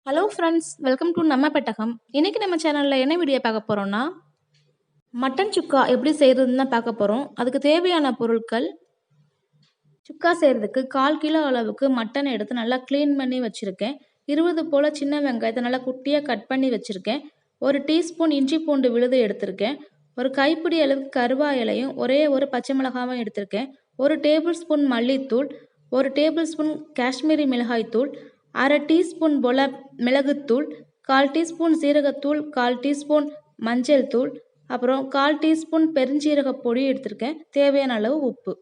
Hello friends, welcome to நம்ம பெட்டகம். இன்னைக்கு நம்ம சேனலில் என்ன வீடியோ பார்க்க போகிறோம்னா, மட்டன் சுக்கா எப்படி செய்கிறதுன்னு தான் பார்க்க போகிறோம். அதுக்கு தேவையான பொருட்கள்: சுக்கா செய்கிறதுக்கு 1/4 கிலோ அளவுக்கு மட்டன் எடுத்து நல்லா க்ளீன் பண்ணி வச்சுருக்கேன். 20 போல் சின்ன வெங்காயத்தை நல்லா குட்டியாக கட் பண்ணி வச்சுருக்கேன். 1 டீஸ்பூன் இஞ்சி பூண்டு விழுது எடுத்திருக்கேன். ஒரு கைப்பிடி அளவுக்கு கருவாயிலையும் ஒரே ஒரு பச்சை மிளகாவும் எடுத்திருக்கேன். 1 டேபிள் ஸ்பூன் மல்லித்தூள், 1 டேபிள் ஸ்பூன் காஷ்மீரி மிளகாய்த்தூள், 1/2 டீஸ்பூன் போல் மிளகுத்தூள், 1/4 டீஸ்பூன் சீரகத்தூள், 1/4 டீஸ்பூன் மஞ்சள் தூள், அப்புறம் 1/4 டீஸ்பூன் பெருஞ்சீரக பொடி எடுத்திருக்கேன். தேவையான அளவு உப்பு.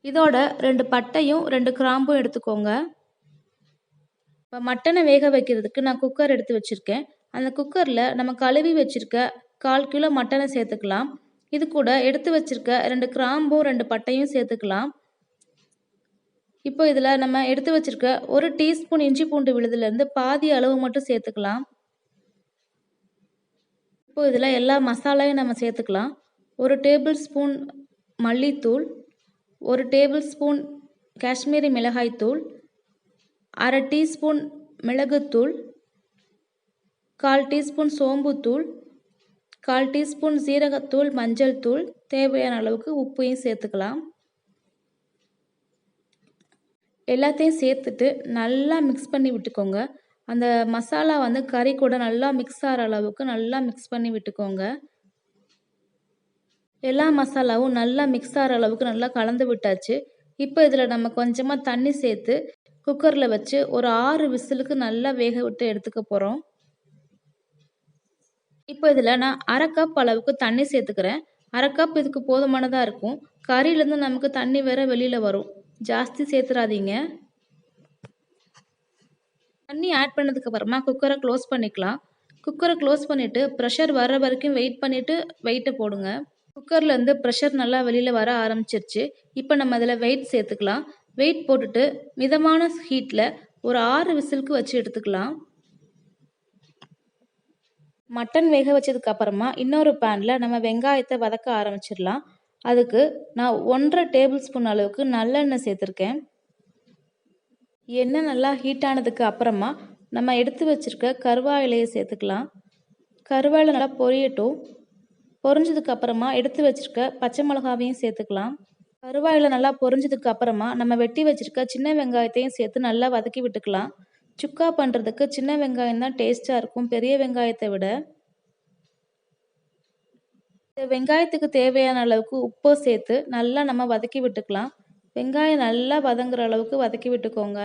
இதோட 2 பட்டையும் 2 கிராம்பும் எடுத்துக்கோங்க. இப்போ மட்டனை வேக வைக்கிறதுக்கு நான் குக்கர் எடுத்து வச்சுருக்கேன். அந்த குக்கரில் நம்ம கழுவி வச்சுருக்க 1/4 கிலோ மட்டனை சேர்த்துக்கலாம். இது கூட எடுத்து வச்சுருக்க 2 கிராம்பும் 2 பட்டையும் சேர்த்துக்கலாம். இப்போ இதில் நம்ம எடுத்து வச்சுருக்க 1 டீஸ்பூன் இஞ்சி பூண்டு விழுதுலேருந்து பாதி அளவு மட்டும் சேர்த்துக்கலாம். இப்போ இதில் எல்லா மசாலாவையும் நம்ம சேர்த்துக்கலாம். 1 டேபிள் ஸ்பூன் மல்லித்தூள், 1 டேபிள் ஸ்பூன் காஷ்மீரி மிளகாய்த்தூள், 1/2 டீஸ்பூன் மிளகுத்தூள், 1/4 டீஸ்பூன் சோம்புத்தூள், 1/4 டீஸ்பூன் சீரகத்தூள், மஞ்சள் தூள், தேவையான அளவுக்கு உப்பையும் சேர்த்துக்கலாம். எல்லாத்தையும் சேர்த்துட்டு நல்லா மிக்ஸ் பண்ணி விட்டுக்கோங்க. அந்த மசாலா கறி கூட நல்லா மிக்ஸ் ஆகிற அளவுக்கு நல்லா மிக்ஸ் பண்ணி விட்டுக்கோங்க. எல்லா மசாலாவும் நல்லா மிக்ஸ் ஆகிற அளவுக்கு நல்லா கலந்து விட்டாச்சு. இப்போ இதில் நம்ம கொஞ்சமாக தண்ணி சேர்த்து குக்கரில் வச்சு ஒரு 6 விசிலுக்கு நல்லா வேக விட்டு எடுத்துக்க போகிறோம். இப்போ இதில் நான் 1/2 கப் அளவுக்கு தண்ணி சேர்த்துக்கிறேன். 1/2 கப் இதுக்கு போதுமானதாக இருக்கும். கறியிலேருந்து நமக்கு தண்ணி வேற வெளியில் வரும். ஜாஸ்தி சேர்த்துறாதீங்க. தண்ணி ஆட் பண்ணதுக்கு அப்புறமா குக்கரை க்ளோஸ் பண்ணிக்கலாம். குக்கரை க்ளோஸ் பண்ணிவிட்டு ப்ரெஷர் வர வரைக்கும் வெயிட் பண்ணிவிட்டு வெயிட்டை போடுங்க. குக்கர்லேருந்து ப்ரெஷர் நல்லா வெளியில் வர ஆரம்பிச்சிருச்சு. இப்போ நம்ம அதில் வெயிட் சேர்த்துக்கலாம். வெயிட் போட்டுட்டு மிதமான ஹீட்டில் ஒரு 6 விசிலுக்கு வச்சு எடுத்துக்கலாம். மட்டன் வேக வச்சதுக்கு அப்புறமா இன்னொரு பேனில் நம்ம வெங்காயத்தை வதக்க ஆரம்பிச்சிடலாம். அதுக்கு நான் 1/2 டேபிள் ஸ்பூன் அளவுக்கு நல்லெண்ணெய் சேர்த்துருக்கேன். எண்ணெய் நல்லா ஹீட் ஆனதுக்கு அப்புறமா நம்ம எடுத்து வச்சுருக்க கருவாயிலையை சேர்த்துக்கலாம். கருவாயிலை நல்லா பொரியட்டும். பொரிஞ்சதுக்கு அப்புறமா எடுத்து வச்சுருக்க பச்சை மிளகாவையும் சேர்த்துக்கலாம். கருவாயிலை நல்லா பொரிஞ்சதுக்கு அப்புறமா நம்ம வெட்டி வச்சுருக்க சின்ன வெங்காயத்தையும் சேர்த்து நல்லா வதக்கி விட்டுக்கலாம். சுக்கா பண்ணுறதுக்கு சின்ன வெங்காயம் தான் டேஸ்ட்டாக இருக்கும் பெரிய வெங்காயத்தை விட. இந்த வெங்காயத்துக்கு தேவையான அளவுக்கு உப்பு சேர்த்து நல்லா நம்ம வதக்கி விட்டுக்கலாம். வெங்காயம் நல்லா வதங்குற அளவுக்கு வதக்கி விட்டுக்கோங்க.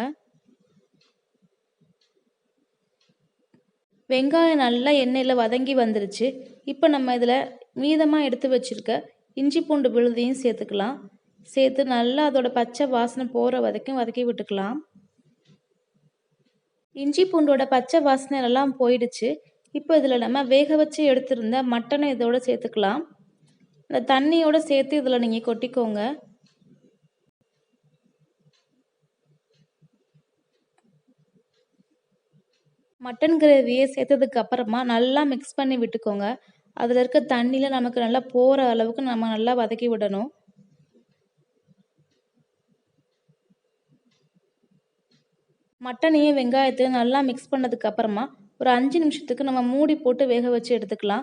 வெங்காயம் நல்லா எண்ணெயில் வதங்கி வந்துருச்சு. இப்போ நம்ம இதில் மீதமாக எடுத்து வச்சுருக்க இஞ்சி பூண்டு விழுதையும் சேர்த்துக்கலாம். சேர்த்து நல்லா அதோட பச்சை வாசனை போகிற வரைக்கும் வதக்கி விட்டுக்கலாம். இஞ்சி பூண்டோட பச்சை வாசனை எல்லாம் போயிடுச்சு. இப்போ இதில் நம்ம வேக வச்சு எடுத்திருந்த மட்டனை இதோட சேர்த்துக்கலாம். அந்த தண்ணியோடு சேர்த்து இதில் நீங்கள் கொட்டிக்கோங்க. மட்டன் கிரேவியை சேர்த்ததுக்கு அப்புறமா நல்லா மிக்ஸ் பண்ணி விட்டுக்கோங்க. அதில் இருக்க தண்ணியில் நமக்கு நல்லா போகிற அளவுக்கு நம்ம நல்லா வதக்கி விடணும். மட்டனையும் வெங்காயத்தையும் நல்லா மிக்ஸ் பண்ணதுக்கு அப்புறமா ஒரு 5 நிமிஷத்துக்கு நம்ம மூடி போட்டு வேக வச்சு எடுத்துக்கலாம்.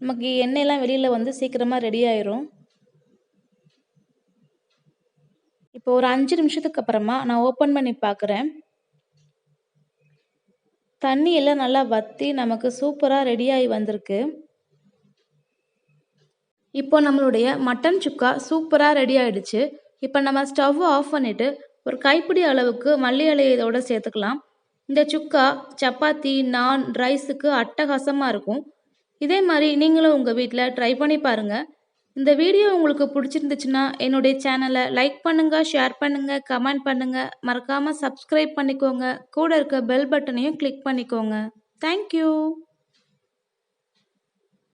நமக்கு எண்ணெயெல்லாம் வெளியில் சீக்கிரமாக ரெடி ஆயிரும். இப்போ ஒரு 5 நிமிஷத்துக்கு அப்புறமா நான் ஓப்பன் பண்ணி பார்க்குறேன். தண்ணி எல்லாம் நல்லா வற்றி நமக்கு சூப்பராக ரெடியாகி வந்திருக்கு. இப்போ நம்மளுடைய மட்டன் சுக்கா சூப்பராக ரெடி ஆகிடுச்சு. இப்போ நம்ம ஸ்டவ் ஆஃப் பண்ணிவிட்டு ஒரு கைப்பிடி அளவுக்கு மல்லி இலையை இதோட சேர்த்துக்கலாம். இந்த சுக்கா சப்பாத்தி, நான், ரைஸுக்கு அட்டகாசமாக இருக்கும். இதே மாதிரி நீங்களும் உங்கள் வீட்டில் ட்ரை பண்ணி பாருங்கள். இந்த வீடியோ உங்களுக்கு பிடிச்சிருந்துச்சுன்னா என்னுடைய சேனலை லைக் பண்ணுங்கள், ஷேர் பண்ணுங்கள், கமெண்ட் பண்ணுங்கள். மறக்காமல் சப்ஸ்கிரைப் பண்ணிக்கோங்க. கூட இருக்க பெல் பட்டனையும் கிளிக் பண்ணிக்கோங்க. தேங்க்யூ.